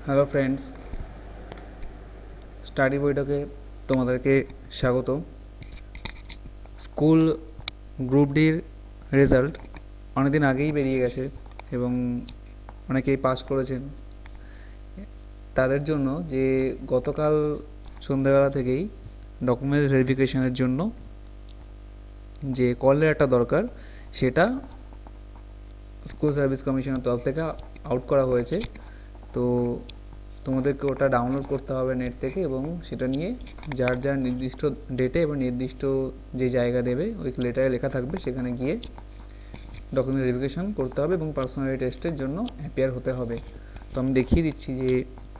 Hello friends, study বইটাকে তোমাদেরকে স্বাগত। স্কুল গ্রুপ ডির রেজাল্ট অনেকদিন আগেই বেরিয়ে গেছে এবং অনেকেই পাস করেছেন। তাদের জন্য যে গতকাল সন্ধ্যাবেলা থেকেই ডকুমেন্টস ভেরিফিকেশনের জন্য যে কল লেটারটা দরকার, সেটা স্কুল সার্ভিস কমিশনের তরফ থেকে আউট করা হয়েছে। তো তোমাদেরকে ওটা ডাউনলোড করতে হবে নেট থেকে এবং সেটা নিয়ে যার যার নির্দিষ্ট ডেটে এবং নির্দিষ্ট যে জায়গা দেবে ওই লেটারে লেখা থাকবে, সেখানে গিয়ে ডকুমেন্ট ভেরিফিকেশন করতে হবে এবং পার্সোনালিটি টেস্টের জন্য অ্যাপিয়ার হতে হবে। তো আমি দেখিয়ে দিচ্ছি যে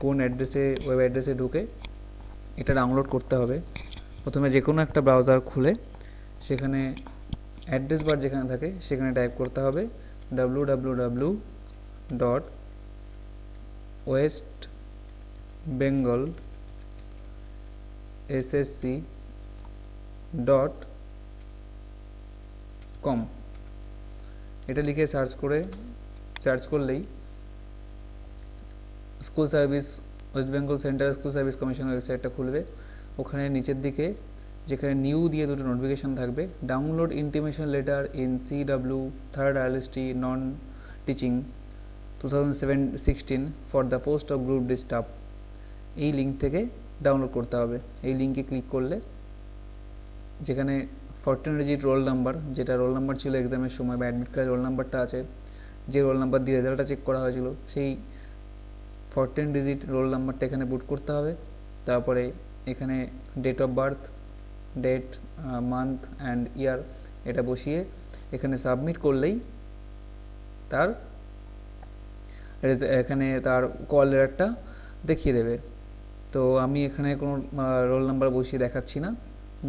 কোন অ্যাড্রেসে, ওয়েব অ্যাড্রেসে ঢুকে এটা ডাউনলোড করতে হবে। প্রথমে যে কোনো একটা ব্রাউজার খুলে সেখানে অ্যাড্রেস বার যেখানে থাকে সেখানে টাইপ করতে হবে www.westbengalssc.com। এটা লিখে সার্চ করলেই school service, West Bengal central school service কমিশনের ওয়েবসাইটটা খুলবে। ওখানে নিচের দিকে যেখানে নিউ দিয়ে দুটো নোটিফিকেশান থাকবে, download intimation letter in CW third ILST non teaching 2016 for the post of group D staff, এই লিঙ্ক থেকে ডাউনলোড করতে হবে। এই লিঙ্কে ক্লিক করলে যেখানে 14 ডিজিট রোল নাম্বার, যেটা রোল নাম্বার ছিল এক্সামের সময় বা অ্যাডমিট কার্ডে রোল নাম্বারটা আছে, যে রোল নাম্বার দিয়ে রেজাল্টটা চেক করা হয়েছিল, সেই 14 ডিজিট রোল নাম্বারটা এখানে পুট করতে হবে। তারপরে এখানে date of birth, date, month and year এটা বসিয়ে এখানে সাবমিট করলেই এখানে তার কল লেটারটা দেখিয়ে দেবে। তো আমি এখানে কোনো রোল নাম্বার বসিয়ে দেখাচ্ছি না,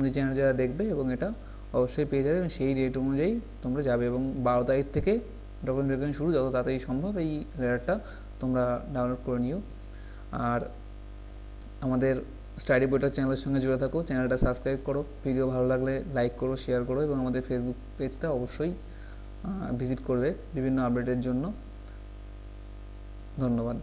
নিচে যারা দেখবে এবং এটা অবশ্যই পেয়ে যাবে এবং সেই ডেট অনুযায়ী তোমরা যাবে এবং 12 তারিখ থেকে ডকুমেন্ট ভেরিফিকেশন শুরু, যত তাড়াতাড়ি সম্ভব এই লেটারটা তোমরা ডাউনলোড করে নিও। আর আমাদের স্টাডি বইটার চ্যানেলের সঙ্গে জুড়ে থাকো, চ্যানেলটা সাবস্ক্রাইব করো, ভিডিও ভালো লাগলে লাইক করো, শেয়ার করো এবং আমাদের ফেসবুক পেজটা অবশ্যই ভিজিট করবে বিভিন্ন আপডেটের জন্য। ধন্যবাদ।